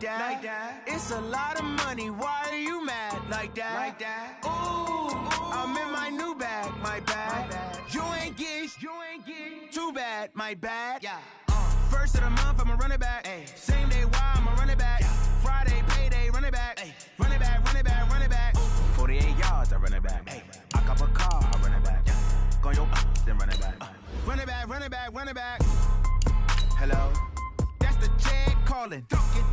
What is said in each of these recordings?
that. It's a lot of money. Why are you mad like that? Ooh, I'm in my new bag, my bad. You ain't get too bad, my bad. Yeah. First of the month, I'ma run it back. Ay. Same day, why I'ma run it back. Friday, payday, run it back. Ay. Run it back, run it back, run it back. 48 yards, I run it back. Ay. I cop a car, I run it back. Go your then run it back. Run it back, run it back, run it back. Hello? That's the jag calling.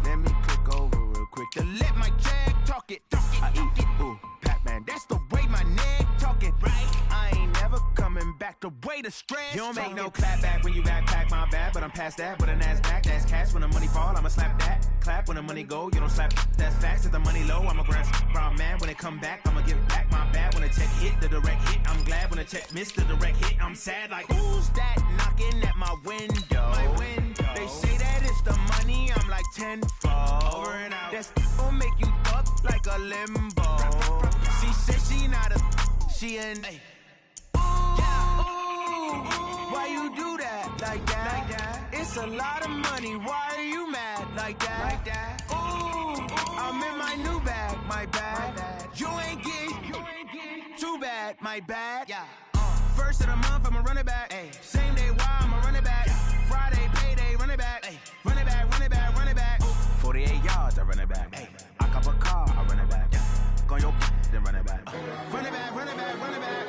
Let me click over real quick to let my jag talk it. I eat it, ooh, Pac-Man. That's the way my neck talking. Right? I ain't never coming back the way the stress. You don't make no clap back when you backpack, my bad. But I'm past that with a NASDAQ. That's cash when the money fall, I'ma slap that. Clap when the money go, you don't slap. That's facts. If the money low, I'ma grab brown man. When it come back, I'ma give back my bad. When the check hit, the direct hit. I'm glad when the check missed the direct hit. I'm sad like, who's that knocking at my window? My window. They say that it's the money, I'm like tenfold. Over and out. That's gon' make you fuck like a limbo. She said she not a, she an. Why you do that like that? It's a lot of money. Why are you mad like that? Ooh, I'm in my new bag, my bad. You ain't get too bad, my bad. Yeah. First of the month, I'ma run it back. Ay. Same day, why I'ma run it back. Friday, payday, run it back. Ay. Run it back, run it back, run it back. 48 yards, I run it back. Ay. I cop a car, I run it back. Go your then run it back. Run it back, run it back, run it back.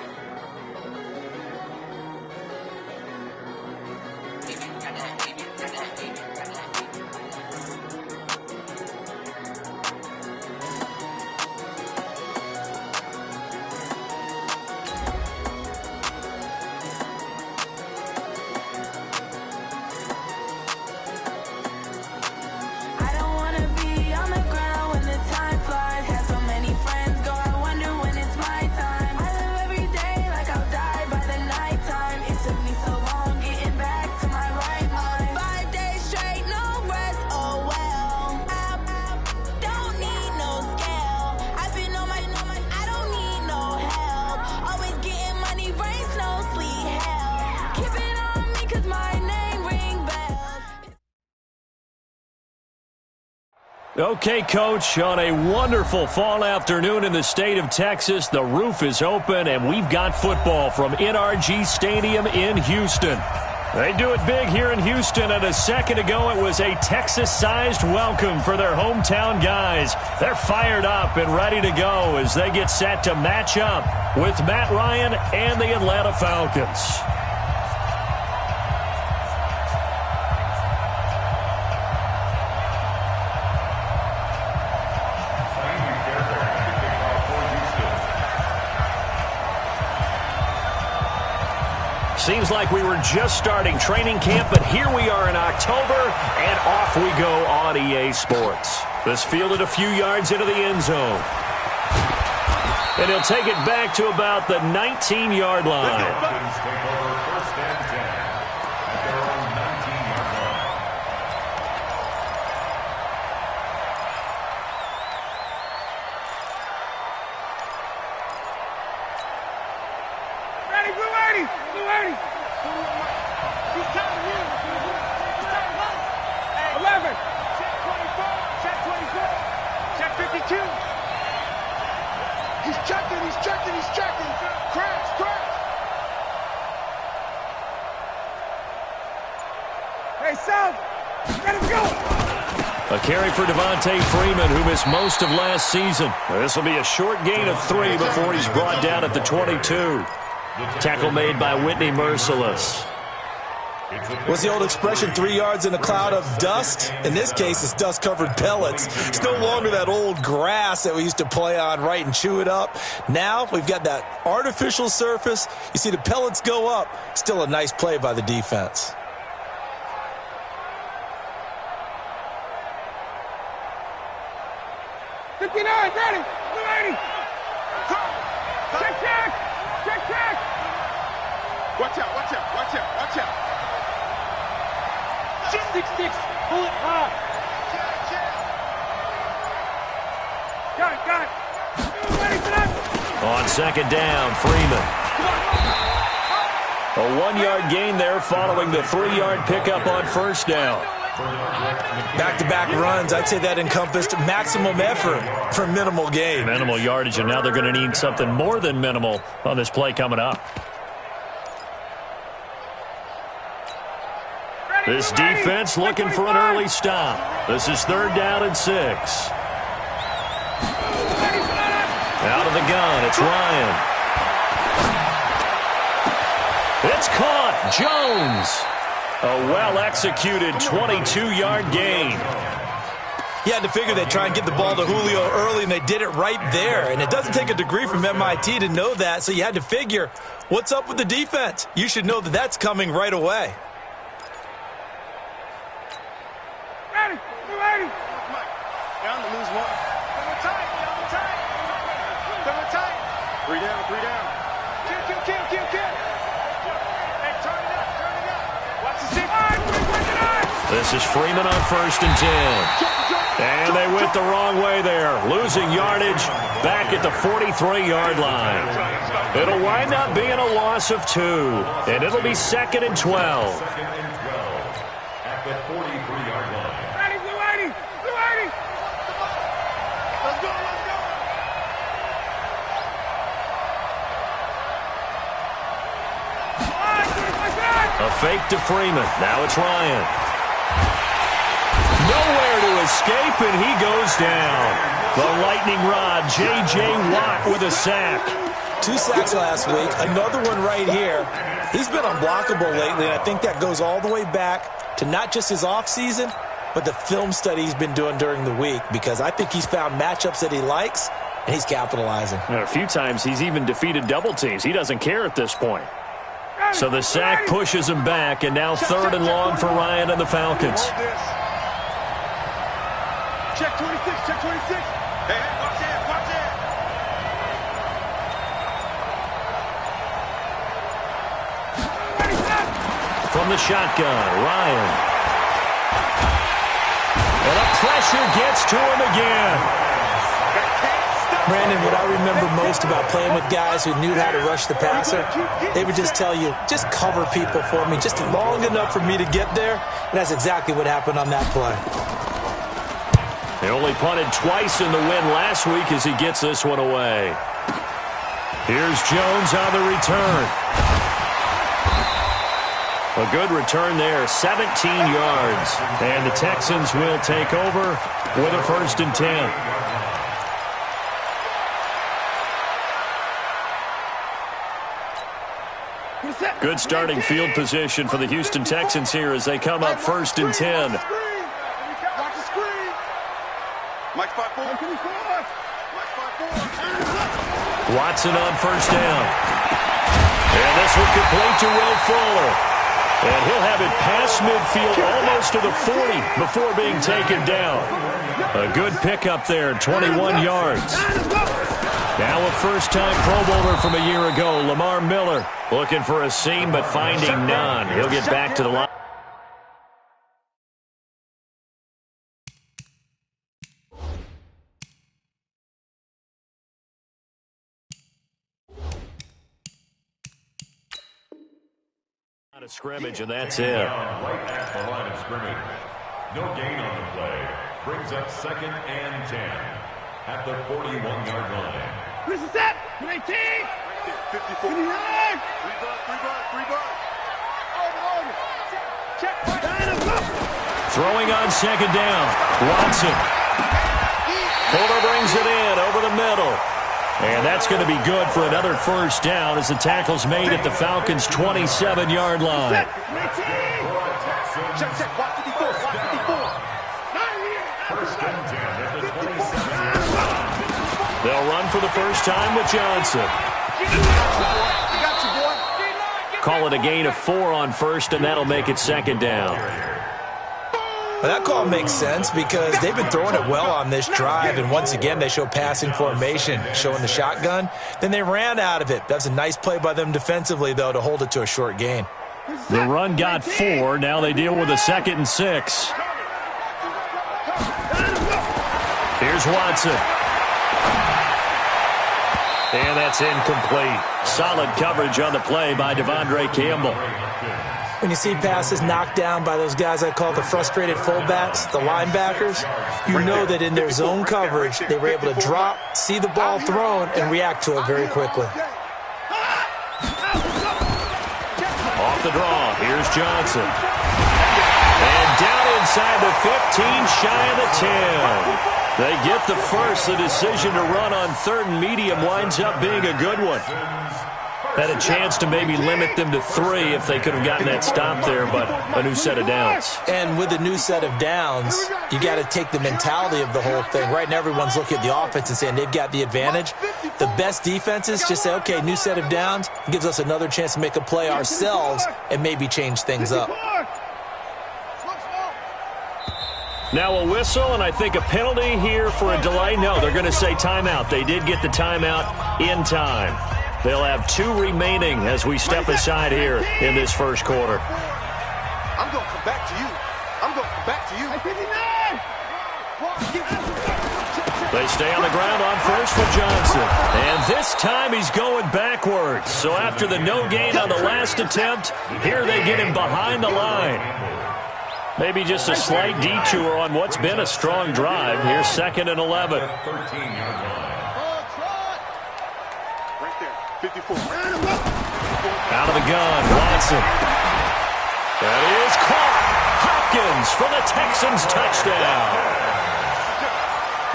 Okay, Coach, on a wonderful fall afternoon in the state of Texas, the roof is open, and we've got football from NRG Stadium in Houston. They do it big here in Houston, and a second ago it was a Texas-sized welcome for their hometown guys. They're fired up and ready to go as they get set to match up with Matt Ryan and the Atlanta Falcons. Seems like we were just starting training camp, but here we are in October, and off we go on EA Sports. This fielded a few yards into the end zone. And he'll take it back to about the 19-yard line. A carry for Devontae Freeman, who missed most of last season. This will be a short gain of 3 before he's brought down at the 22. Tackle made by Whitney Merciless. What's the old expression, 3 yards in a cloud of dust? In this case, it's dust-covered pellets. It's no longer that old grass that we used to play on, right, and chew it up. Now we've got that artificial surface. You see the pellets go up. Still a nice play by the defense. Ready, ready. Check. Watch out. 6-6, pull it high. Got it. Ready for that. On second down, Freeman. A 1-yard gain there following the 3-yard pickup on first down. Back-to-back runs, I'd say that encompassed maximum effort for minimal gain. Minimal yardage, and now they're going to need something more than minimal on this play coming up. This defense looking for an early stop. This is 3rd down and 6. Out of the gun, it's Ryan. It's caught. Jones. A well-executed 22-yard gain. You had to figure they'd try and get the ball to Julio early, and they did it right there. And it doesn't take a degree from MIT to know that, so you had to figure, what's up with the defense? You should know that that's coming right away. Ready. Down to lose one. Double tight. Double tight. 3 down. Kill. Hey, turn it up. Watch the stick. This is Freeman on 1st and 10. And they went the wrong way there. Losing yardage back at the 43-yard line. It'll wind up being a loss of 2. And it'll be 2nd and 12. At the 43-yard line. Ready. Let's go. A fake to Freeman. Now it's Ryan. Nowhere to escape, and he goes down. The lightning rod, J.J. Watt with a sack. 2 sacks last week, another one right here. He's been unblockable lately, and I think that goes all the way back to not just his offseason, but the film study he's been doing during the week, because I think he's found matchups that he likes, and he's capitalizing. And a few times he's even defeated double teams. He doesn't care at this point. So the sack pushes him back, and now 3rd and long for Ryan and the Falcons. Check 26. Hey, watch it. From the shotgun, Ryan. And the pressure gets to him again. Brandon, what I remember most about playing with guys who knew how to rush the passer, they would just tell you, just cover people for me, just long enough for me to get there. And that's exactly what happened on that play. They only punted twice in the win last week as he gets this one away. Here's Jones on the return. A good return there, 17 yards. And the Texans will take over with a 1st and 10. Good starting field position for the Houston Texans here as they come up 1st and 10. Watch the screen. Mike 5-4. Watson on 1st down. And this one complete to Will Fuller. And he'll have it past midfield almost to the 40 before being taken down. A good pickup there, 21 yards. Now a first-time Pro Bowler from a year ago, Lamar Miller, looking for a seam but finding none. He'll get back to the line. A scrimmage, and that's it. Right at the line of scrimmage. No gain on the play. Brings up 2nd and 10 at the 41-yard line. This is it. 19. 54. 59. 3 buck. Over. Check. Throwing on 2nd down. Watson. Fuller brings it in over the middle. And that's going to be good for another 1st down as the tackle's made at the Falcons' 27-yard line. Check. 54. They'll run for the first time with Johnson. Call it a gain of 4 on 1st, and that'll make it 2nd down. Well, that call makes sense because they've been throwing it well on this drive, and once again they show passing formation, showing the shotgun. Then they ran out of it. That's a nice play by them defensively, though, to hold it to a short gain. The run got 4. Now they deal with a 2nd and 6. Here's Watson. And that's incomplete. Solid coverage on the play by Devondre Campbell. When you see passes knocked down by those guys I call the frustrated fullbacks, the linebackers, you know that in their zone coverage, they were able to drop, see the ball thrown, and react to it very quickly. Off the draw, here's Johnson. And down inside the 15, shy of the 10. They get the first. The decision to run on 3rd and medium winds up being a good one. Had a chance to maybe limit them to 3 if they could have gotten that stop there, but a new set of downs. And with a new set of downs, you got to take the mentality of the whole thing. Right now, everyone's looking at the offense and saying they've got the advantage. The best defenses just say, okay, new set of downs. It gives us another chance to make a play ourselves and maybe change things up. Now a whistle, and I think a penalty here for a delay. No, they're going to say timeout. They did get the timeout in time. They'll have 2 remaining as we step aside here in this first quarter. I'm going to come back to you. I'm going to come back to you. They stay on the ground on first with Johnson. And this time he's going backwards. So after the no gain on the last attempt, here they get him behind the line. Maybe just a slight detour on what's been a strong drive. Here's 2nd and 11. 13-yard line. 54. Out of the gun, Watson. That is caught. Hopkins for the Texans touchdown.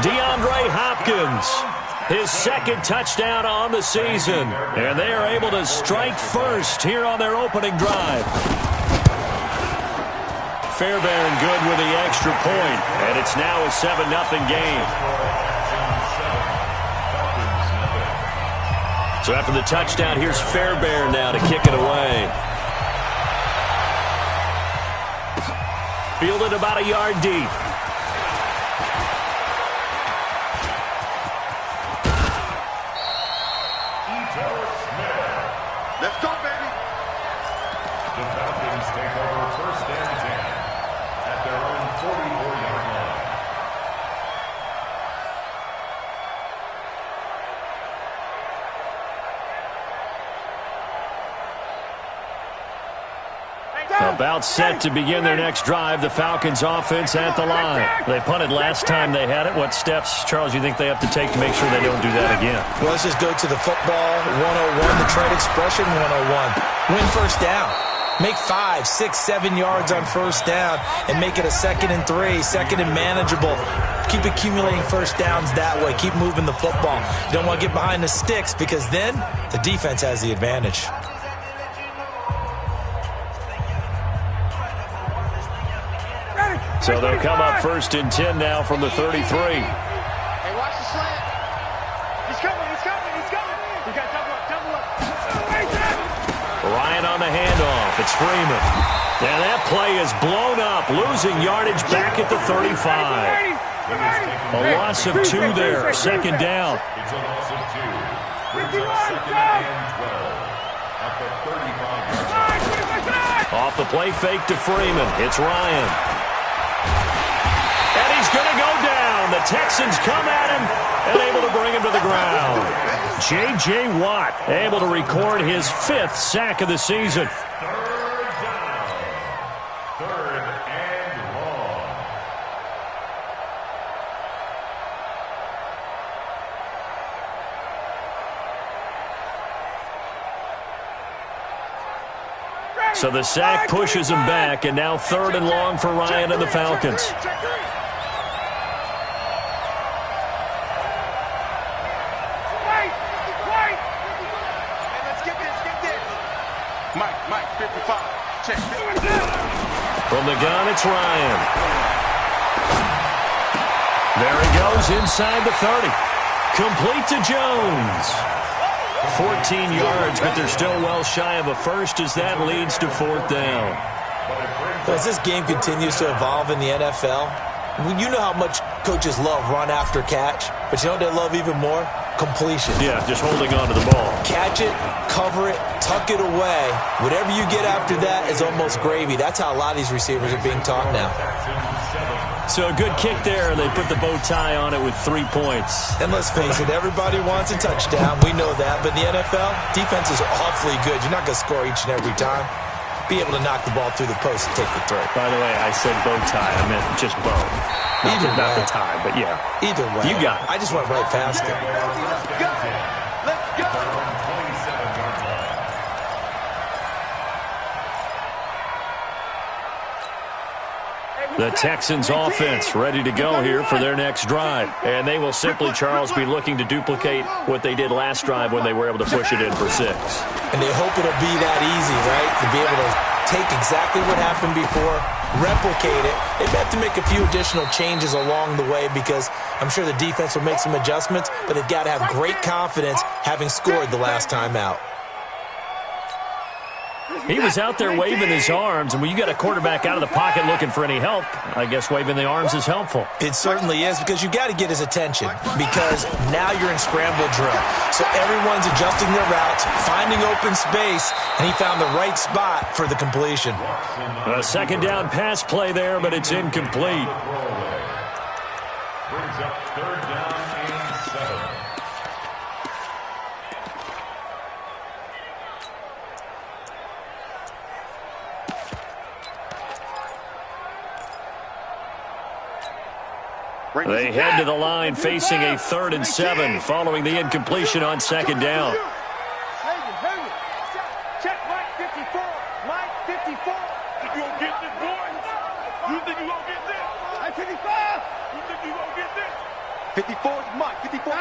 DeAndre Hopkins, his 2nd touchdown on the season. And they are able to strike first here on their opening drive. Fairbairn good with the extra point, and it's now a 7-0 game. So after the touchdown, here's Fairbairn now to kick it away. Fielded about a yard deep. Let's go, baby. The Falcons take over 1st and 10 at their own 44-yard line. About set to begin their next drive. The Falcons offense at the line. They punted last time they had it. What steps, Charles, you think they have to take to make sure they don't do that again? Well, let's just go to the football 101, the trade expression 101. Win first down. Make 5, 6, 7 yards on first down and make it a 2nd and 3, 2nd and manageable. Keep accumulating first downs that way. Keep moving the football. You don't want to get behind the sticks because then the defense has the advantage. So they'll come up 1st and 10 now from the 33. Hey, watch the slant. He's coming. You got double up. Ryan on the handoff. It's Freeman. And that play is blown up, losing yardage back at the 35. A loss of 2 there, 2nd down. It's a loss of 2. Brings up 2nd and 12 at the 35-yard line. Off the play fake to Freeman. It's Ryan. And he's going to go down. The Texans come at him and able to bring him to the ground. J.J. Watt able to record his 5th sack of the season. 3rd down. 3rd and long. So the sack pushes him back, and now 3rd and long for Ryan and the Falcons. Mike, 55. Check. From the gun, it's Ryan. There he goes inside the 30. Complete to Jones. 14 yards, but they're still well shy of a first as that leads to 4th down. As this game continues to evolve in the NFL, you know how much coaches love run after catch, but you know what they love even more? Completion. Yeah, just holding on to the ball. Catch it, cover it, tuck it away. Whatever you get after that is almost gravy. That's how a lot of these receivers are being taught now. So a good kick there, and they put the bow tie on it with 3 points. And let's face it, everybody wants a touchdown. We know that. But in the NFL, defenses are awfully good. You're not going to score each and every time. be able to knock the ball through the post and take the throw. By the way, I said bow tie. I meant just bow. Not the tie, but yeah. Either way. You got it. I just went right past it. Let's go. The Texans offense ready to go here for their next drive. And they will simply, Charles, be looking to duplicate what they did last drive when they were able to push it in for 6. And they hope it'll be that easy, right? To be able to take exactly what happened before, replicate it. They have to make a few additional changes along the way because I'm sure the defense will make some adjustments, but they've got to have great confidence having scored the last time out. He was out there waving his arms, and when you got a quarterback out of the pocket looking for any help, I guess waving the arms is helpful. It certainly is, because you got to get his attention, because now you're in scramble drill. So everyone's adjusting their routes, finding open space, and he found the right spot for the completion. A second down pass play there, but it's incomplete. Brings up 3rd down and 7. They head to the line facing a 3rd and 7 following the incompletion on 2nd down. Check Mike 54. Mike 54. You gonna get this, boy? You think you gonna get this? Mike 55. You think you gonna get this? 54 is Mike. 54.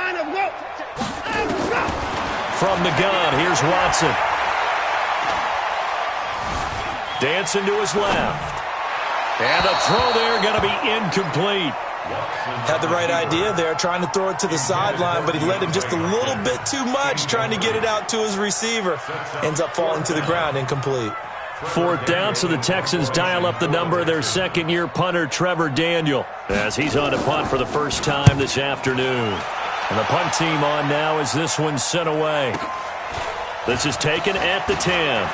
From the gun, here's Watson. Dancing to his left. And the throw there going to be incomplete. Had the right idea there, trying to throw it to the sideline, but he let him just a little bit too much, trying to get it out to his receiver. Ends up falling to the ground, incomplete. 4th down, so the Texans dial up the number of their second-year punter, Trevor Daniel, as he's on to punt for the first time this afternoon. And the punt team on now as this one's sent away. This is taken at the 10.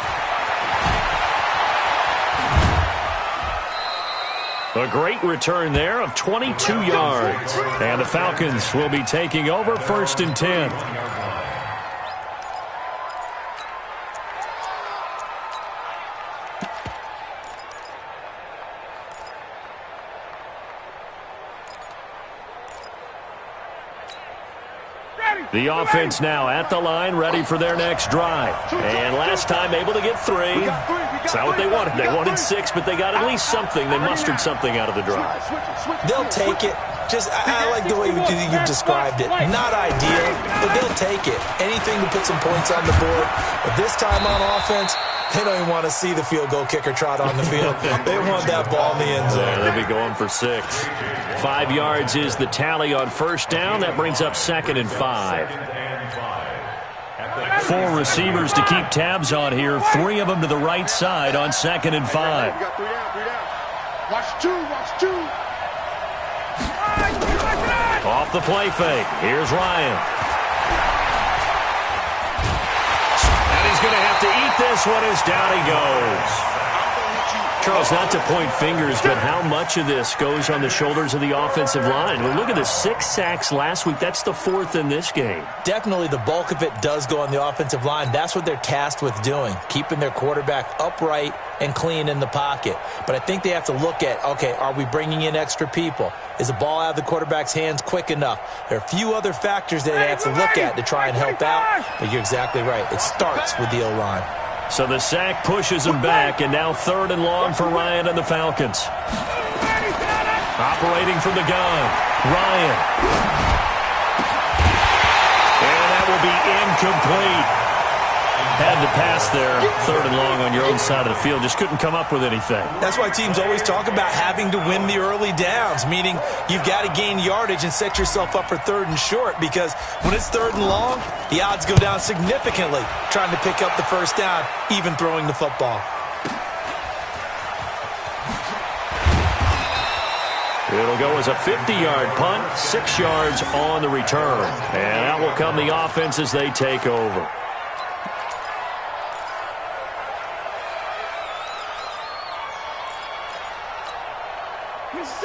A great return there of 22 yards. And the Falcons will be taking over 1st and 10. The offense now at the line, ready for their next drive. And last time able to get 3. It's not what they wanted. They wanted 6, but they got at least something. They mustered something out of the drive. They'll take it. I like the way you've described it. Not ideal, but they'll take it. Anything to put some points on the board. But this time on offense, they don't even want to see the field goal kicker trot on the field. They want that ball in the end zone. Yeah, they'll be going for 6. 5 yards is the tally on 1st down. That brings up 2nd and 5. 4 receivers to keep tabs on here. 3 of them to the right side on 2nd and 5. We got 3 down. Watch 2. Off the play fake. Here's Ryan. And he's going to have to eat this one as down he goes. Charles, not to point fingers, but how much of this goes on the shoulders of the offensive line? Well, look at the 6 sacks last week. That's the 4th in this game. Definitely the bulk of it does go on the offensive line. That's what they're tasked with doing, keeping their quarterback upright and clean in the pocket. But I think they have to look at, okay, are we bringing in extra people? Is the ball out of the quarterback's hands quick enough? There are a few other factors that they have to look at to try and help out, but you're exactly right. It starts with the O-line. So the sack pushes him back, and now 3rd and long for Ryan and the Falcons. Operating from the gun, Ryan. And that will be incomplete. Had to pass there, 3rd and long on your own side of the field. Just couldn't come up with anything. That's why teams always talk about having to win the early downs, meaning you've got to gain yardage and set yourself up for 3rd and short, because when it's 3rd and long, the odds go down significantly trying to pick up the 1st down, even throwing the football. It'll go as a 50-yard punt, 6 yards on the return. And out will come the offense as they take over.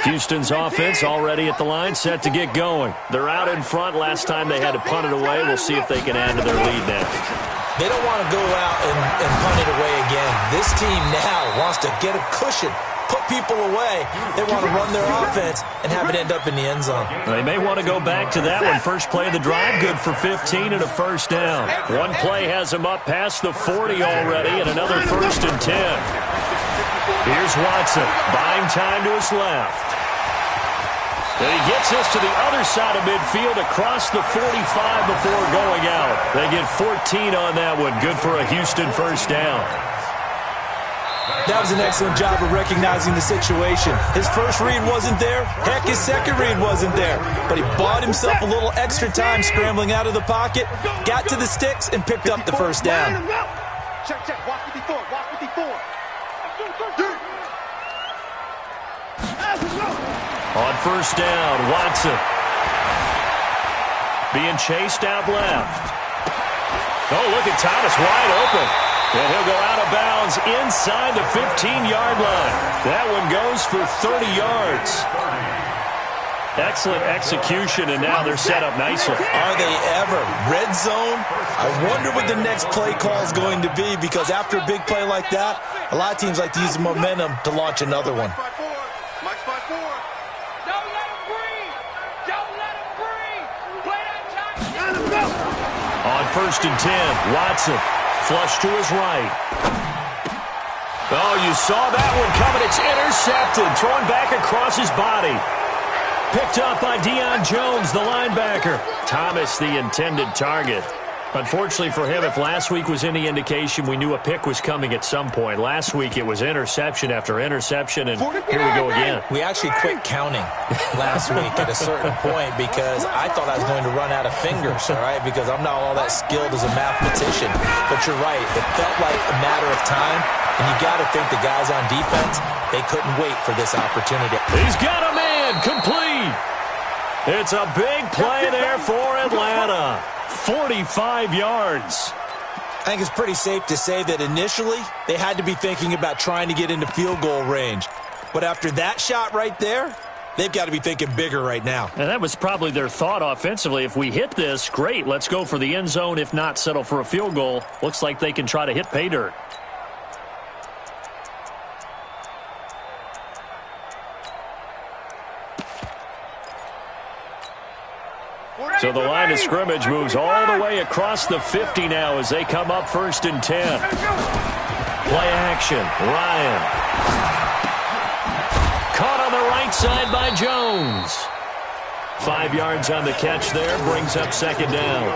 Houston's offense already at the line, set to get going. They're out in front. Last time they had to punt it away. We'll see if they can add to their lead now. They don't want to go out and punt it away again. This team now wants to get a cushion, put people away. They want to run their offense and have it end up in the end zone. They may want to go back to that one. First play of the drive, good for 15 and a first down. One play has him up past the 40 already, and another 1st and 10. Here's Watson, buying time to his left. And he gets this to the other side of midfield across the 45 before going out. They get 14 on that one. Good for a Houston first down. That was an excellent job of recognizing the situation. His first read wasn't there. Heck, his second read wasn't there. But he bought himself a little extra time scrambling out of the pocket, got to the sticks, and picked up the first down. Check, watch 54, watch 54. On first down, Watson. Being chased out left. Oh, look at Thomas wide open. And he'll go out of bounds inside the 15-yard line. That one goes for 30 yards. Excellent execution, and now they're set up nicely. Are they ever? Red zone? I wonder what the next play call is going to be, because after a big play like that, a lot of teams like to use the momentum to launch another one. Mike's 5-4. Don't let him breathe. Don't let him breathe. Play that time. On first and 10, Watson flush to his right. Oh, you saw that one coming. It's intercepted. Thrown back across his body. Picked up by Deion Jones, the linebacker. Thomas, the intended target. Unfortunately for him, if last week was any indication, we knew a pick was coming at some point. Last week, it was interception after interception, and here we go again. We actually quit counting last week at a certain point because I thought I was going to run out of fingers, all right, because I'm not all that skilled as a mathematician. But you're right. It felt like a matter of time, and you got to think the guys on defense, they couldn't wait for this opportunity. He's got a man complete. It's a big play there for Atlanta. 45 yards. I think it's pretty safe to say that initially they had to be thinking about trying to get into field goal range. But after that shot right there, they've got to be thinking bigger right now. And that was probably their thought offensively. If we hit this, great. Let's go for the end zone. If not, settle for a field goal. Looks like they can try to hit pay dirt. So the line of scrimmage moves all the way across the 50 now as they come up first and 10. Play action. Ryan. Caught on the right side by Jones. 5 yards on the catch there. Brings up second down.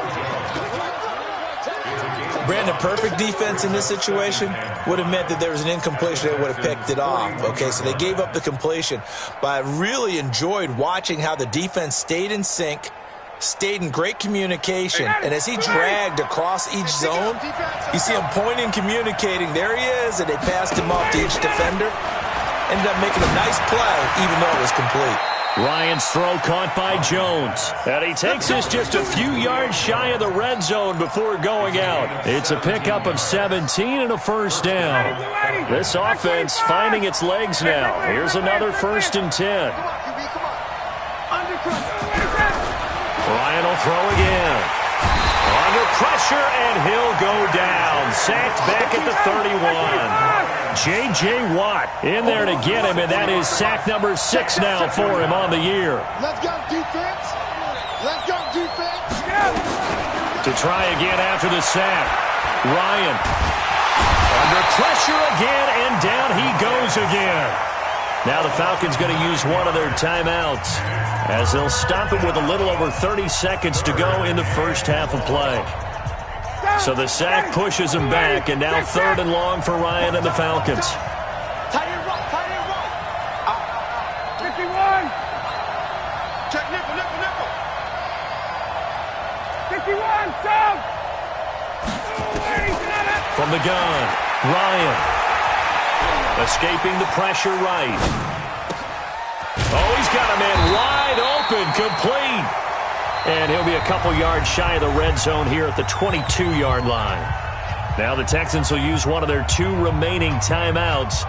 Brandon, perfect defense in this situation would have meant that there was an incompletion. They would have picked it off. Okay, so they gave up the completion. But I really enjoyed watching how the defense stayed in sync, stayed in great communication, and as he dragged across each zone, you see him pointing, communicating. There he is, and they passed him off to each defender. Ended up making a nice play, even though it was complete. Ryan's throw caught by Jones. And he takes this just a few yards shy of the red zone before going out. It's a pickup of 17 and a first down. This offense finding its legs now. Here's another first and 10. Ryan will throw again. Under pressure, and he'll go down. Sacked back at the 31. J.J. Watt in there to get him, and that is sack number 6 now for him on the year. Let's go, defense. Let's go, defense. To try again after the sack. Ryan. Under pressure again, and down he goes again. Now the Falcons going to use one of their timeouts as they'll stop it with a little over 30 seconds to go in the first half of play. So the sack pushes him back, and now 3rd and long for Ryan and the Falcons. Tight end rock, tight end rock. 51. Check nickel, nickel, nickel. 51, stop. From the gun, Ryan. Escaping the pressure right. Oh, he's got a man wide open, complete. And he'll be a couple yards shy of the red zone here at the 22-yard line. Now the Texans will use one of their 2 remaining timeouts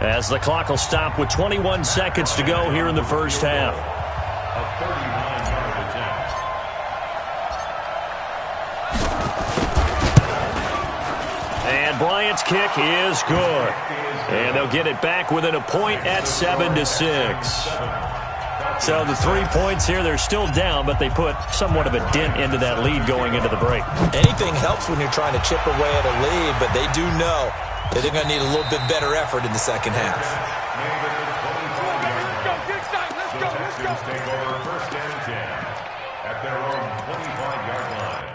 as the clock will stop with 21 seconds to go here in the first half. A 39-yard attempt. And Bryant's kick is good. And they'll get it back within a point at 7-6. So the 3 points here, they're still down, but they put somewhat of a dent into that lead going into the break. Anything helps when you're trying to chip away at a lead, but they do know that they're going to need a little bit better effort in the second half. Let's go. Take over first and 10 at their own 25-yard line.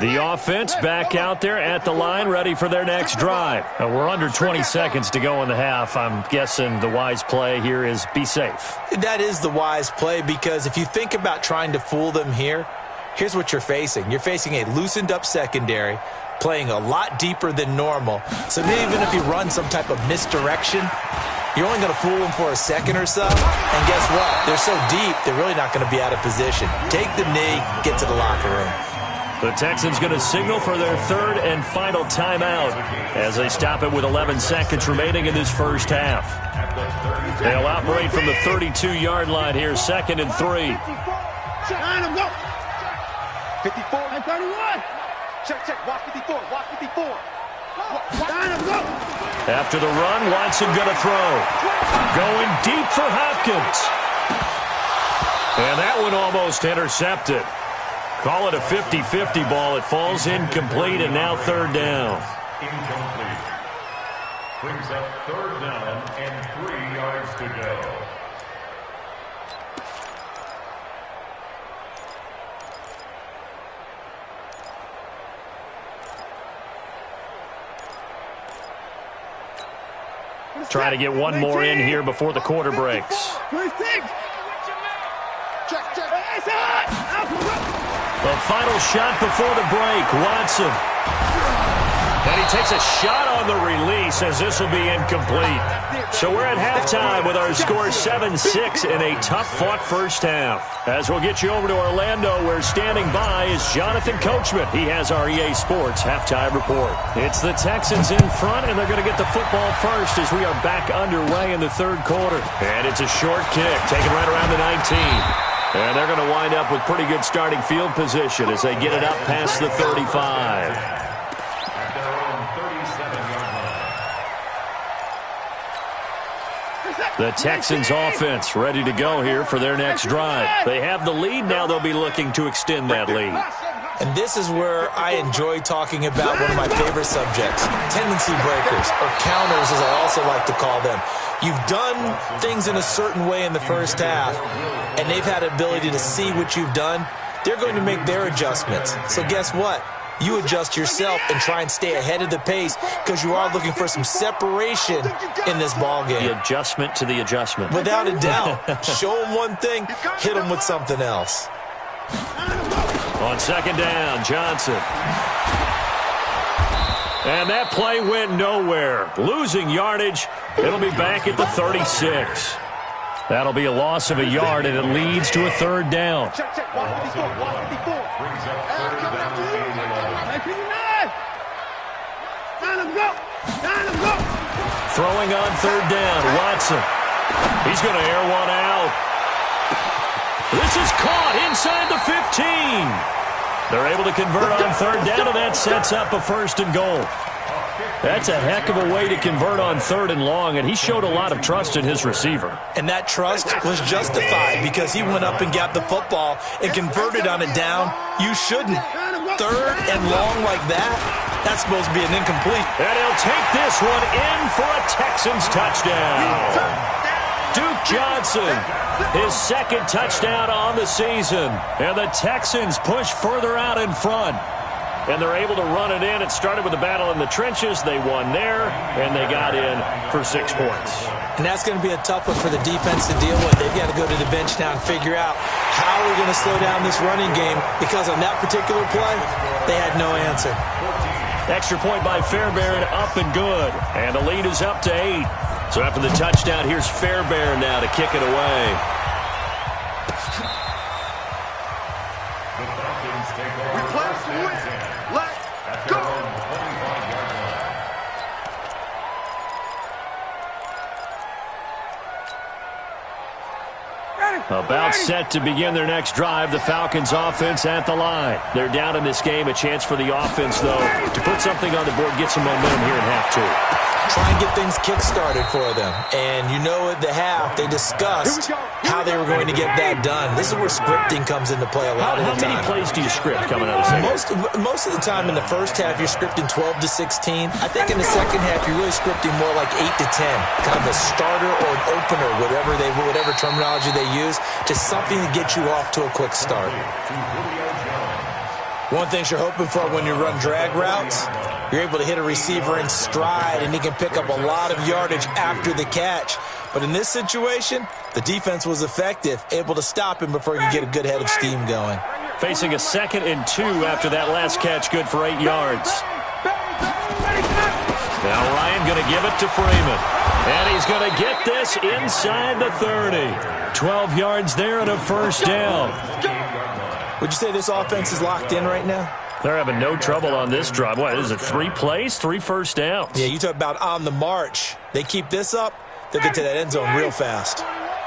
The offense back out there at the line, ready for their next drive. We're under 20 seconds to go in the half. I'm guessing the wise play here is be safe. That is the wise play, because if you think about trying to fool them here, here's what you're facing. You're facing a loosened up secondary, playing a lot deeper than normal. So even if you run some type of misdirection, you're only going to fool them for a second or so. And guess what? They're so deep, they're really not going to be out of position. Take the knee, get to the locker room. The Texans going to signal for their third and final timeout as they stop it with 11 seconds remaining in this first half. They'll operate from the 32-yard line here, 2nd and 3. 54 and 31. Check. Watch 54. Watch 54. After the run, Watson going to throw. Going deep for Hopkins. And that one almost intercepted. Call it a 50-50 ball. It falls incomplete, and now third down. Incomplete. Brings up third down and 3 yards to go. Trying to get one more in here before the quarter breaks. The final shot before the break, Watson. And he takes a shot on the release as this will be incomplete. So we're at halftime with our score 7-6 in a tough-fought first half. As we'll get you over to Orlando, where standing by is Jonathan Coachman. He has our EA Sports halftime report. It's the Texans in front, and they're going to get the football first as we are back underway in the third quarter. And it's a short kick, taken right around the 19. And they're going to wind up with pretty good starting field position as they get it up past the 35. At their own 37-yard line. The Texans offense ready to go here for their next drive. They have the lead now. They'll be looking to extend that lead. And this is where I enjoy talking about one of my favorite subjects, tendency breakers, or counters as I also like to call them. You've done things in a certain way in the first half, and they've had the ability to see what you've done. They're going to make their adjustments. So guess what? You adjust yourself and try and stay ahead of the pace, because you are looking for some separation in this ball game. The adjustment to the adjustment. Without a doubt. Show them one thing, hit them with something else. On second down, Johnson. And that play went nowhere. Losing yardage. It'll be back at the 36. That'll be a loss of a yard, and it leads to a third down. Check. Watch 54. Brings up third down and 11. Throwing on third down, Watson. He's going to air one out. This is caught inside the 15. They're able to convert on third down, and that sets up a first and goal. That's a heck of a way to convert on third and long, and he showed a lot of trust in his receiver. And that trust was justified because he went up and got the football and converted on it down. You shouldn't. Third and long like that, that's supposed to be an incomplete. And he'll take this one in for a Texans touchdown. Duke Johnson, his second touchdown on the season. And the Texans push further out in front. And they're able to run it in. It started with a battle in the trenches. They won there, and they got in for 6 points. And that's going to be a tough one for the defense to deal with. They've got to go to the bench now and figure out how we're going to slow down this running game, because on that particular play, they had no answer. Extra point by Fairbairn, up and good. And the lead is up to 8. So after the touchdown, here's Fairbairn now to kick it away. About set to begin their next drive. The Falcons offense at the line. They're down in this game. A chance for the offense, though, to put something on the board, get some momentum here in half 2. Try and get things kick-started for them. And you know at the half, they discussed how they were going to get that done. This is where scripting comes into play a lot of the time. How many plays do you script coming out of the second? Most of the time in the first half, you're scripting 12 to 16. I think in the second half, you're really scripting more like 8 to 10. Kind of a starter or an opener, whatever terminology they use. Just something to get you off to a quick start. One thing you're hoping for when you run drag routes, you're able to hit a receiver in stride, and he can pick up a lot of yardage after the catch. But in this situation, the defense was effective, able to stop him before he could get a good head of steam going. Facing a 2nd and 2 after that last catch, good for 8 yards. Now Ryan going to give it to Freeman. And he's going to get this inside the 30. 12 yards there and a first down. Would you say this offense is locked in right now? They're having no trouble on this drive. What is it, 3 plays, 3 first downs? Yeah, you talk about on the march. They keep this up, they'll get to that end zone real fast.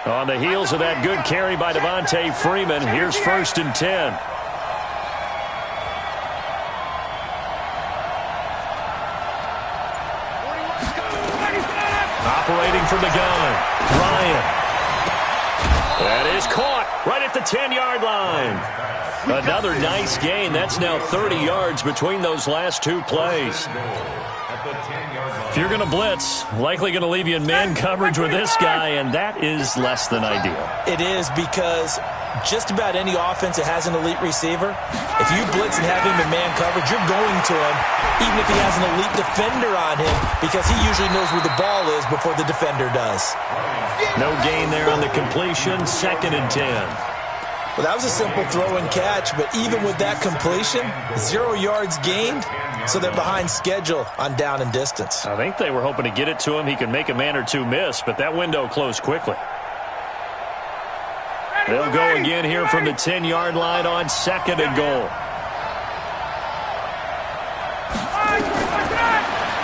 On the heels of that good carry by Devontae Freeman, here's 1st and 10. Operating from the gun, Ryan. That is caught right at the 10-yard line. Another nice gain. That's now 30 yards between those last 2 plays. If you're going to blitz, likely going to leave you in man coverage with this guy, and that is less than ideal. It is, because just about any offense that has an elite receiver, if you blitz and have him in man coverage, you're going to him, even if he has an elite defender on him, because he usually knows where the ball is before the defender does. No gain there on the completion, 2nd and 10. Well, that was a simple throw and catch, but even with that completion, 0 yards gained, so they're behind schedule on down and distance. I think they were hoping to get it to him. He could make a man or 2 miss, but that window closed quickly. They'll go again here from the 10-yard line on 2nd and goal.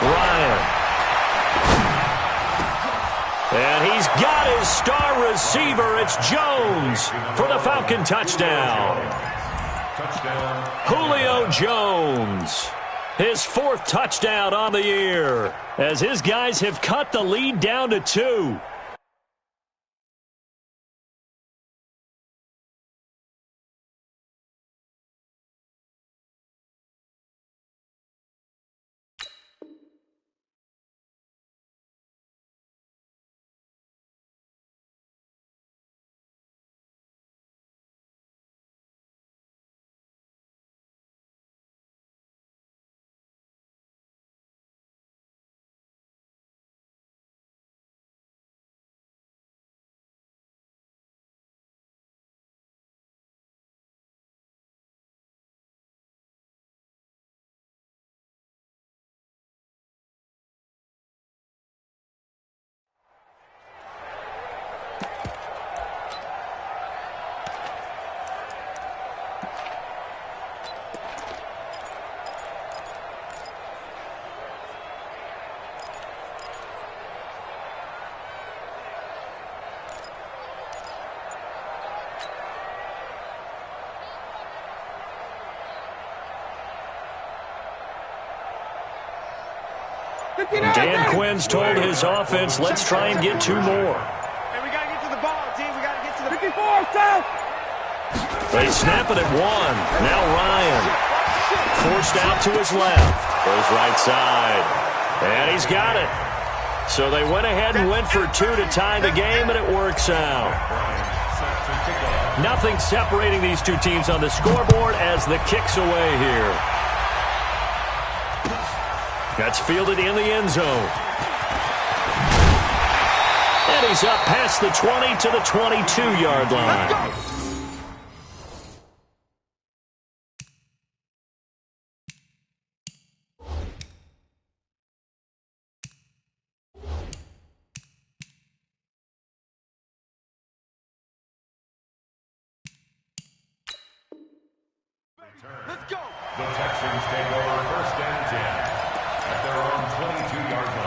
Ryan. And he's got his star receiver. It's Jones for the Falcon touchdown. Julio Jones, his 4th touchdown on the year, as his guys have cut the lead down to 2. Dan Quinn's told his offense, let's try and get 2 more. And we got to get to the ball, team. We got to get to the 54. Stop! They snap it at 1. Now Ryan. Forced out to his left. Goes right side. And he's got it. So they went ahead and went for two to tie the game, and it works out. Nothing separating these two teams on the scoreboard as the kick's away here. That's fielded in the end zone. And he's up past the 20 to the 22-yard line. Let's go. The Texans take over 1st and 10 at their own 22-yard line.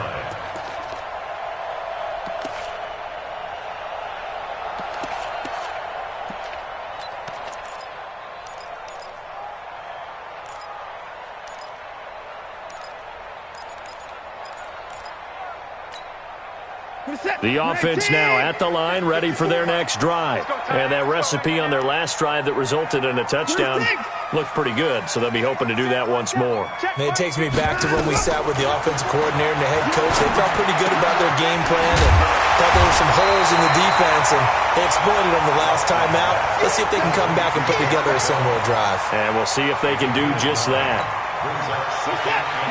The offense now at the line, ready for their next drive. And that recipe on their last drive that resulted in a touchdown looked pretty good, so they'll be hoping to do that once more. And it takes me back to when we sat with the offensive coordinator and the head coach. They felt pretty good about their game plan and thought there were some holes in the defense, and they exploited them the last time out. Let's see if they can come back and put together a similar drive. And we'll see if they can do just that.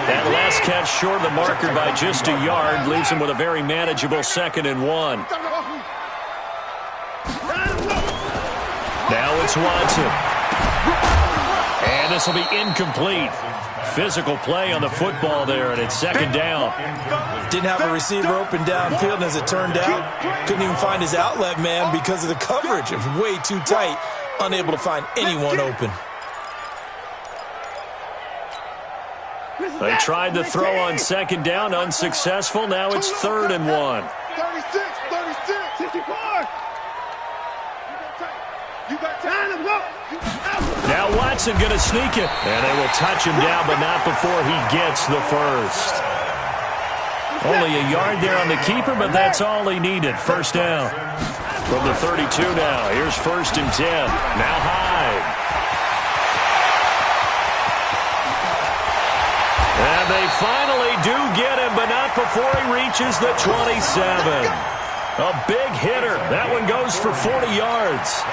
That last catch short of the marker by just a yard leaves him with a very manageable 2nd and 1. Now it's Watson. And this will be incomplete. Physical play on the football there, and it's 2nd down. Didn't have a receiver open downfield, and as it turned out, couldn't even find his outlet man because of the coverage. It was way too tight, unable to find anyone open. They tried to throw on 2nd down, unsuccessful. Now it's 3rd and 1. 36, 64. You got time to go. Now Watson going to sneak it. And they will touch him down, but not before he gets the first. Only a yard there on the keeper, but that's all he needed. 1st down. From the 32 now. Here's 1st and 10. Now Hyde. And they finally do get him, but not before he reaches the 27. A big hitter. That one goes for 40 yards.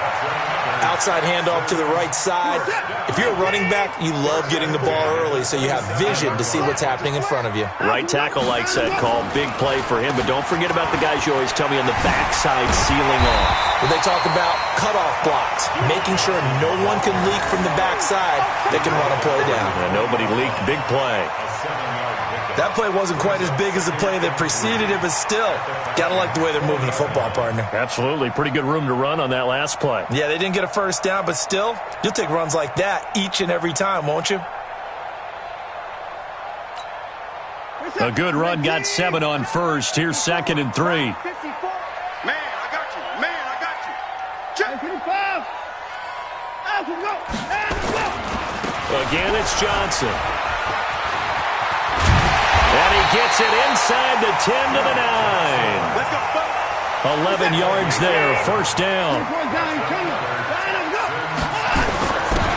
Outside handoff to the right side. If you're a running back, you love getting the ball early so you have vision to see what's happening in front of you. Right tackle likes that call. Big play for him, but don't forget about the guys you always tell me on the backside sealing off. When they talk about cutoff blocks, making sure no one can leak from the backside that can run a play down. And nobody leaked. Big play. That play wasn't quite as big as the play that preceded it, but still, gotta like the way they're moving the football, partner. Absolutely. Pretty good room to run on that last play. Yeah, they didn't get a 1st down, but still, you'll take runs like that each and every time, won't you? A good run, got 7 on 1st. Here's 2nd and 3. Man, I got you. Man, I got you. Check 55. Again, it's Johnson. And he gets it inside the 10 to the 9. 11 yards there, 1st down.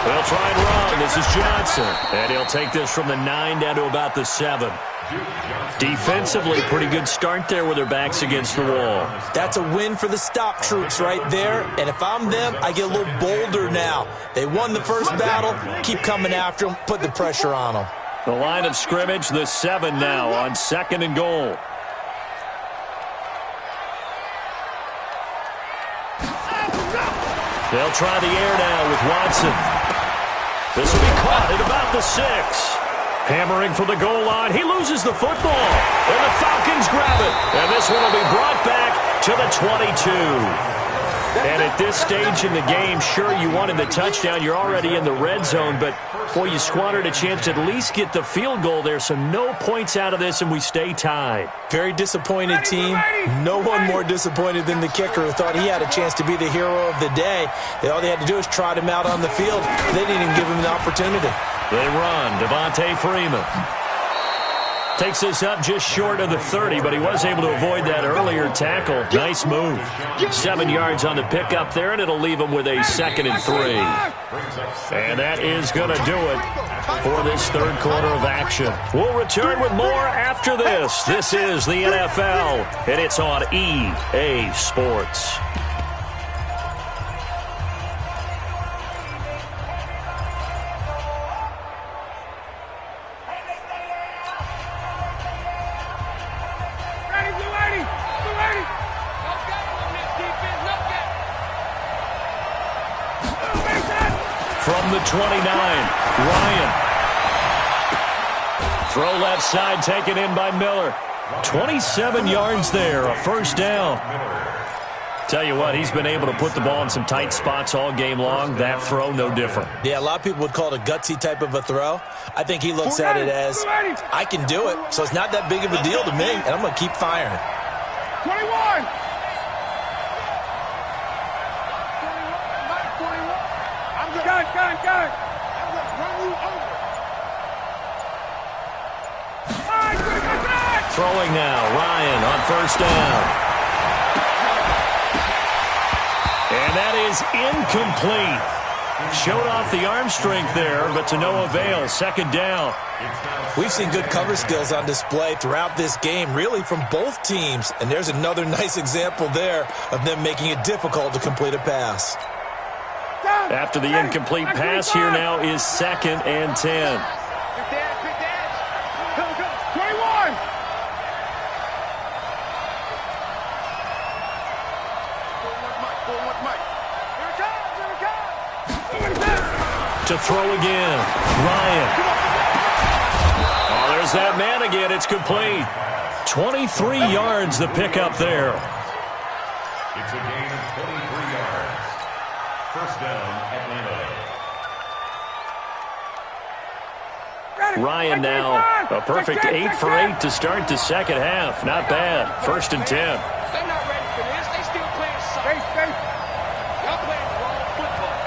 They'll try and run. This is Johnson. And he'll take this from the 9 down to about the 7. Defensively, pretty good start there with their backs against the wall. That's a win for the stop troops right there. And if I'm them, I get a little bolder now. They won the first battle. Keep coming after them. Put the pressure on them. The line of scrimmage, the 7 now on 2nd and goal. They'll try the air now with Watson. This will be caught at about the 6. Hammering for the goal line. He loses the football. And the Falcons grab it. And this one will be brought back to the 22. And at this stage in the game, sure, you wanted the touchdown. You're already in the red zone. But, boy, you squandered a chance to at least get the field goal there. So no points out of this, and we stay tied. Very disappointed team. No one more disappointed than the kicker who thought he had a chance to be the hero of the day. All they had to do is trot him out on the field. They didn't even give him the opportunity. They run. Devontae Freeman. Takes us up just short of the 30, but he was able to avoid that earlier tackle. Nice move. 7 yards on the pickup there, and it'll leave him with a 2nd and 3. And that is going to do it for this third quarter of action. We'll return with more after this. This is the NFL, and it's on EA Sports. From the 29, Ryan. Throw left side, taken in by Miller. 27 yards there, a first down. Tell you what, he's been able to put the ball in some tight spots all game long. That throw, no different. Yeah, a lot of people would call it a gutsy type of a throw. I think he looks at it as, I can do it, so it's not that big of a deal to me, and I'm going to keep firing. 21! Gun! I'm going to run you over. Throwing now, Ryan on first down. And that is incomplete. Showed off the arm strength there, but to no avail. Second down. We've seen good cover skills on display throughout this game, really from both teams. And there's another nice example there of them making it difficult to complete a pass. After the incomplete pass, here now is 2nd and 10. 21! To throw again, Ryan. Oh, there's that man again. It's complete. 23 yards the pickup there. It's a gain of 23 yards. First down, Atlanta. Ryan now, a perfect 8 for 8 to start the second half. Not bad. 1st and 10. They're not ready for this. They still playing soccer. Y'all playing the wrong football.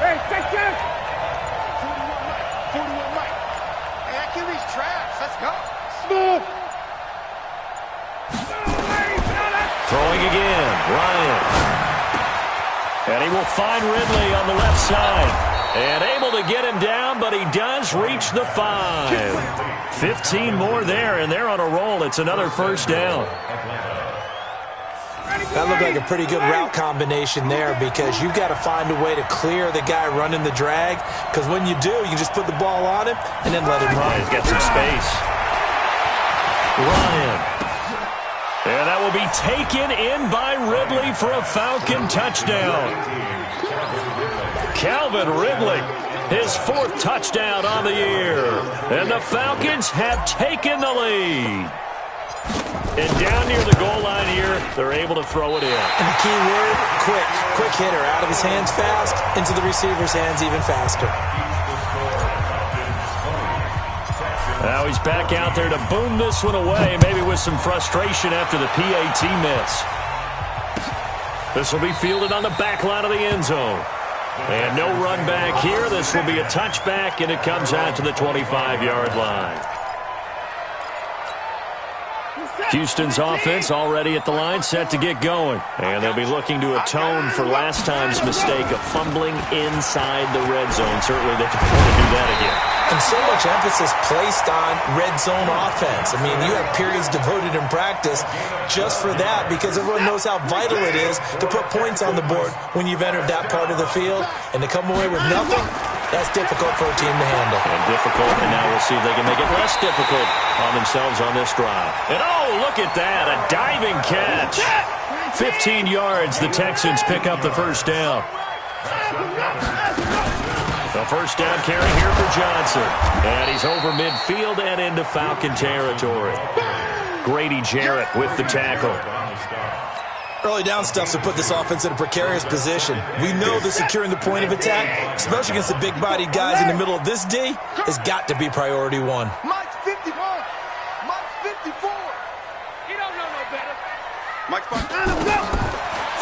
Hey, take this! 41 Mike. Hey, I kill these traps. Let's go. Smooth! Throwing again, Ryan. And he will find Ridley on the left side. And able to get him down, but he does reach the 5. 15 more there, and they're on a roll. It's another first down. That looked like a pretty good route combination there because you've got to find a way to clear the guy running the drag, because when you do, you just put the ball on him and then let him run. He's got some space. Ryan. And that will be taken in by Ridley for a Falcon touchdown. Calvin Ridley, his 4th touchdown on the year. And the Falcons have taken the lead. And down near the goal line here, they're able to throw it in. And the key word, quick. Quick hitter. Out of his hands fast, into the receiver's hands even faster. Now he's back out there to boom this one away, maybe with some frustration after the PAT miss. This will be fielded on the back line of the end zone. And no run back here. This will be a touchback, and it comes out to the 25-yard line. Houston's offense already at the line, set to get going. And they'll be looking to atone for last time's mistake of fumbling inside the red zone. Certainly they can want to do that again. And so much emphasis placed on red zone offense. I mean, you have periods devoted in practice just for that because everyone knows how vital it is to put points on the board when you've entered that part of the field. And to come away with nothing, that's difficult for a team to handle. And difficult, and now we'll see if they can make it less difficult on themselves on this drive. And oh, look at that, a diving catch. 15 yards, the Texans pick up the first down. The first down carry here for Johnson. And he's over midfield and into Falcon territory. Grady Jarrett with the tackle. Early down stuffs will put this offense in a precarious position. We know that securing the point of attack, especially against the big-bodied guys in the middle of this D, has got to be priority one. Mike's 51. Mike's 54. He don't know no better. Mike's 5.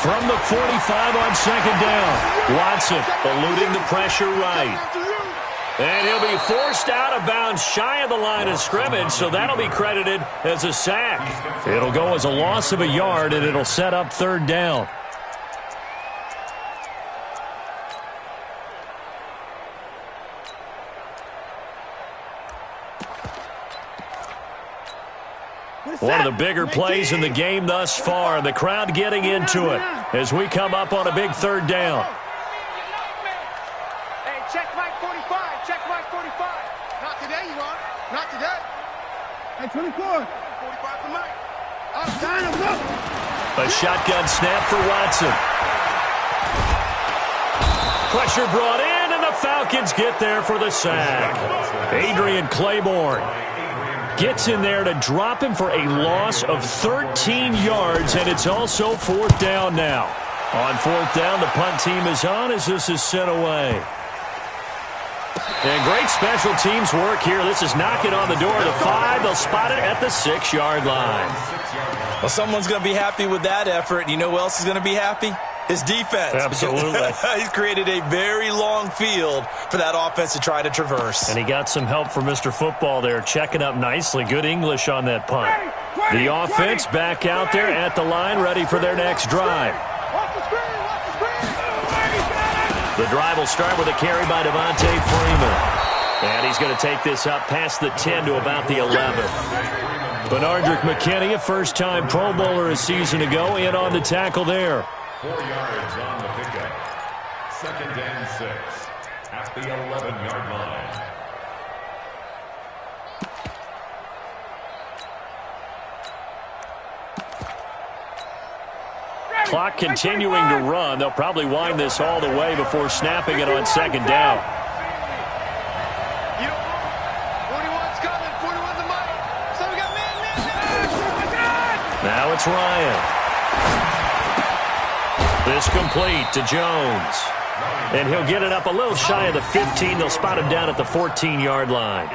From the 45 on second down, Watson eluding the pressure right. And he'll be forced out of bounds shy of the line of scrimmage, so that'll be credited as a sack. It'll go as a loss of a yard, and it'll set up third down. One of the bigger plays in the game thus far. The crowd getting into it as we come up on a big third down. Hey, check Mike 45. Check Mike 45. Not today, you want? Not today. Hey, 24. 45 for Mike. A shotgun snap for Watson. Pressure brought in, and the Falcons get there for the sack. Adrian Claiborne gets in there to drop him for a loss of 13 yards, and it's also fourth down now. On fourth down, the punt team is on as this is sent away. And great special teams work here. This is knocking on the door of the 5. They'll spot it at the 6-yard line. Well, someone's going to be happy with that effort. You know who else is going to be happy? His defense. Absolutely. He's created a very long field for that offense to try to traverse. And he got some help from Mr. Football there, checking up nicely. Good English on that punt. The offense back out there at the line, ready for their next drive. The drive will start with a carry by Devontae Freeman. And he's going to take this up past the 10 to about the 11. Benardrick McKinney, a first-time Pro Bowler a season ago, in on the tackle there. 4 yards on the pickup. 2nd and 6 at the 11-yard line. Clock continuing to run. They'll probably wind this all the way before snapping it on 2nd down. 41's coming. 41's the money. So we got man. Now it's Ryan. This complete to Jones. And he'll get it up a little shy of the 15. They'll spot him down at the 14-yard line.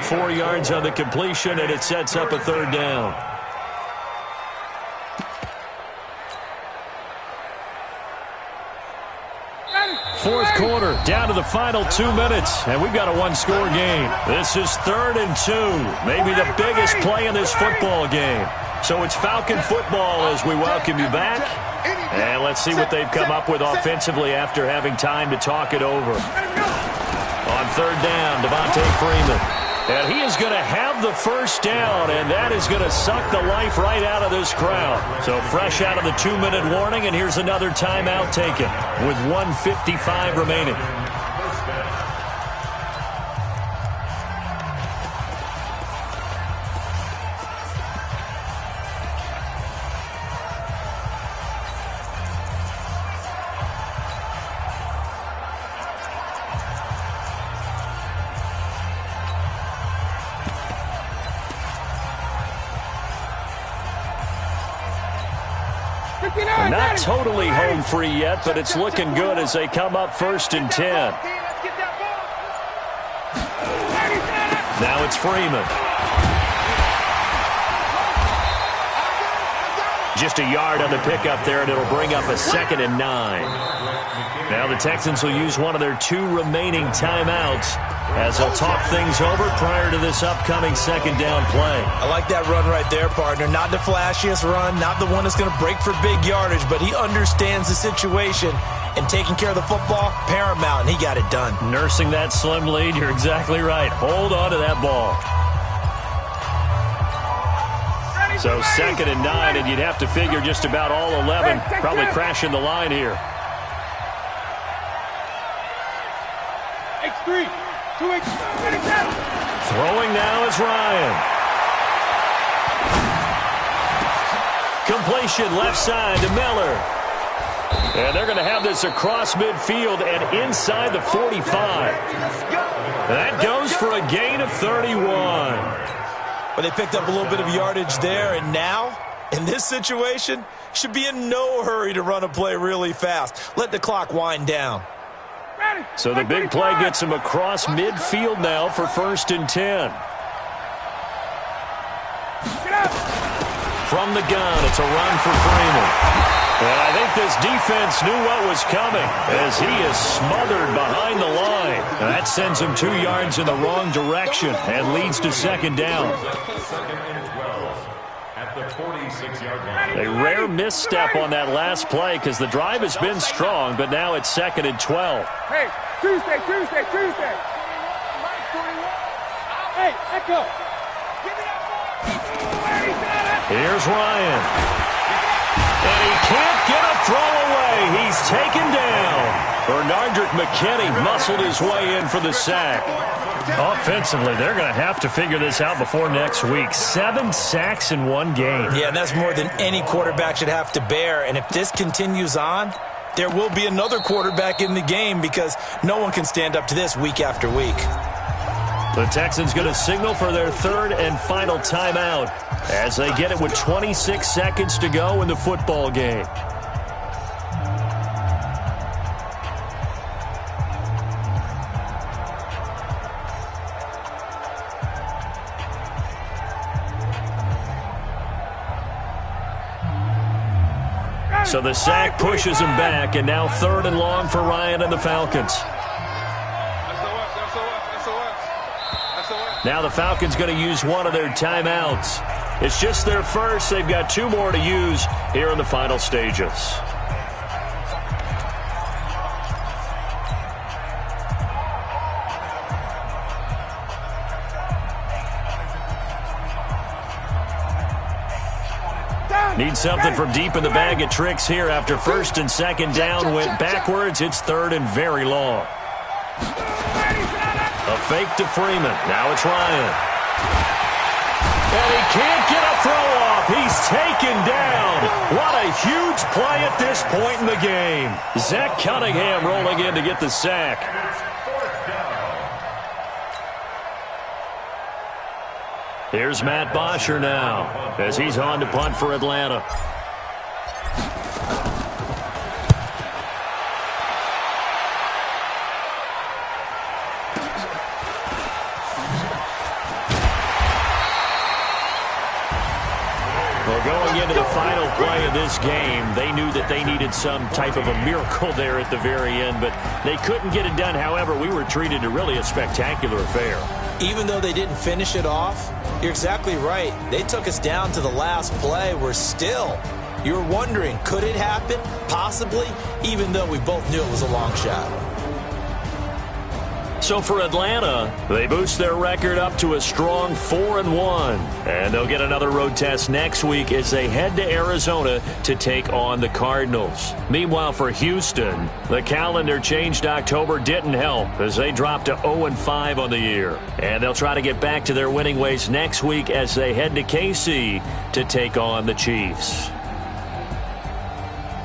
4 yards on the completion, and it sets up a third down. Fourth quarter, down to the final 2 minutes, and we've got a one-score game. This is 3rd and 2, maybe the biggest play in this football game. So it's Falcon football as we welcome you back. And let's see what they've come up with offensively after having time to talk it over. On third down, Devontae Freeman. And he is going to have the first down, and that is going to suck the life right out of this crowd. So fresh out of the 2-minute warning, and here's another timeout taken with 1:55 remaining. Not totally home free yet, but it's looking good as they come up 1st and 10. Now it's Freeman. Just a yard on the pickup there, and it'll bring up a 2nd and 9. Now the Texans will use one of their 2 remaining timeouts as they'll talk things over prior to this upcoming 2nd down play. I like that run right there, partner. Not the flashiest run, not the one that's going to break for big yardage, but he understands the situation, and taking care of the football, paramount, and he got it done. Nursing that slim lead, you're exactly right. Hold on to that ball. So 2nd and 9, and you'd have to figure just about all 11 probably crashing the line here. X3. 2X. Throwing now is Ryan. Completion left side to Miller. And they're going to have this across midfield and inside the 45. That goes for a gain of 31. But they picked up a little bit of yardage there, and now, in this situation, should be in no hurry to run a play really fast. Let the clock wind down. So the big play gets him across midfield now for 1st and 10. From the gun, it's a run for Freeman. And I think this defense knew what was coming as he is smothered behind the line. And that sends him 2 yards in the wrong direction and leads to second down. Second and 12 at the 46-yard line. A rare misstep on that last play because the drive has been strong, but now it's second and 12. Hey, Tuesday. Hey, Echo. Here's Ryan. And he can't get a throw away. He's taken down. Bernardrick McKinney muscled his way in for the sack. Offensively, they're going to have to figure this out before next week. 7 sacks in one game. Yeah, and that's more than any quarterback should have to bear. And if this continues on, there will be another quarterback in the game because no one can stand up to this week after week. The Texans going to signal for their third and final timeout as they get it with 26 seconds to go in the football game. So the sack pushes him back, and now third and long for Ryan and the Falcons. Now the Falcons going to use one of their timeouts. It's just their first. They've got 2 more to use here in the final stages. Need something from deep in the bag of tricks here after first and second down went backwards. It's third and very long. A fake to Freeman. Now it's Ryan. And he can't get a throw off. He's taken down. What a huge play at this point in the game. Zach Cunningham rolling in to get the sack. Here's Matt Bosher now as he's on to punt for Atlanta. Well, going into the final play of this game, they knew that they needed some type of a miracle there at the very end, but they couldn't get it done. However, we were treated to really a spectacular affair. Even though they didn't finish it off, you're exactly right. They took us down to the last play. We're still, you're wondering, could it happen? Possibly, even though we both knew it was a long shot. So for Atlanta, they boost their record up to a strong 4-1. And they'll get another road test next week as they head to Arizona to take on the Cardinals. Meanwhile, for Houston, the calendar changed October didn't help as they dropped to 0-5 on the year. And they'll try to get back to their winning ways next week as they head to KC to take on the Chiefs.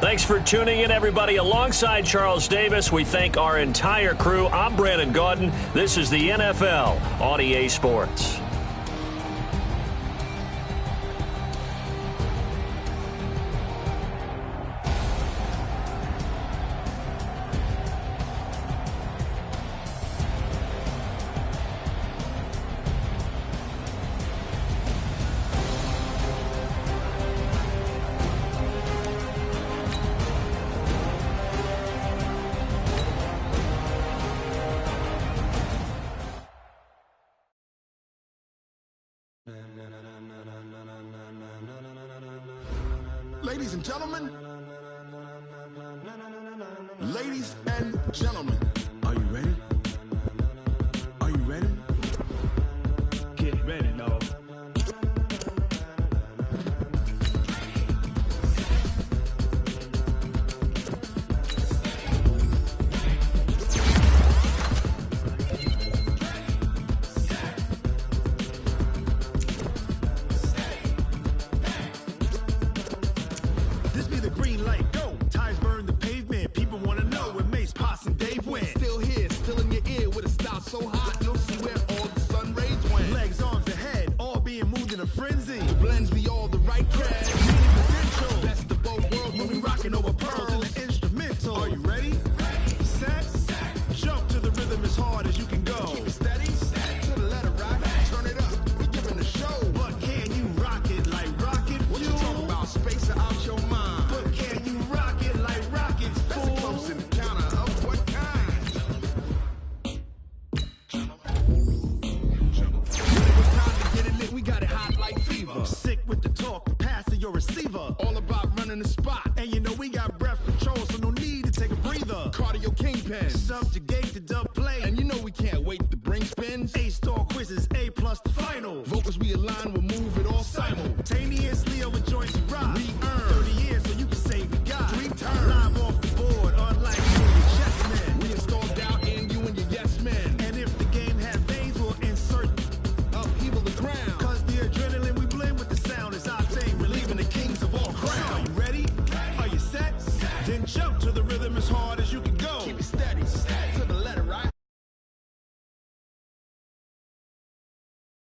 Thanks for tuning in, everybody. Alongside Charles Davis, we thank our entire crew. I'm Brandon Gaudin. This is the NFL on EA Sports. Ladies and gentlemen, are you ready? Are you ready? Get ready, dog. This be the green light, go. Tires burn the pavement. People want to know where Mace, Potts, and Dave went. Still here, still in your ear with a style so hot, you'll see where all the sun rays went. Legs, arms, ahead, all being moved in a frenzy. The blends be all the right crash. Meaning potential. Best of both worlds when we rocking over pearls in the instrumental. Are you ready? Set, jump to the rhythm as hard as you can go. Keep it steady, to the letter right. Turn it up, we giving the show. But can you rock it like rocket fuel? What you talking about, space or out your mind? But can you running the spot. And you know we got breath control, so no need to take a breather. Cardio kingpin, subjugate the dub play. And you know we can't wait to bring spins. A-star quizzes, A+ the final. Vocals we align, we'll move it all simultaneously over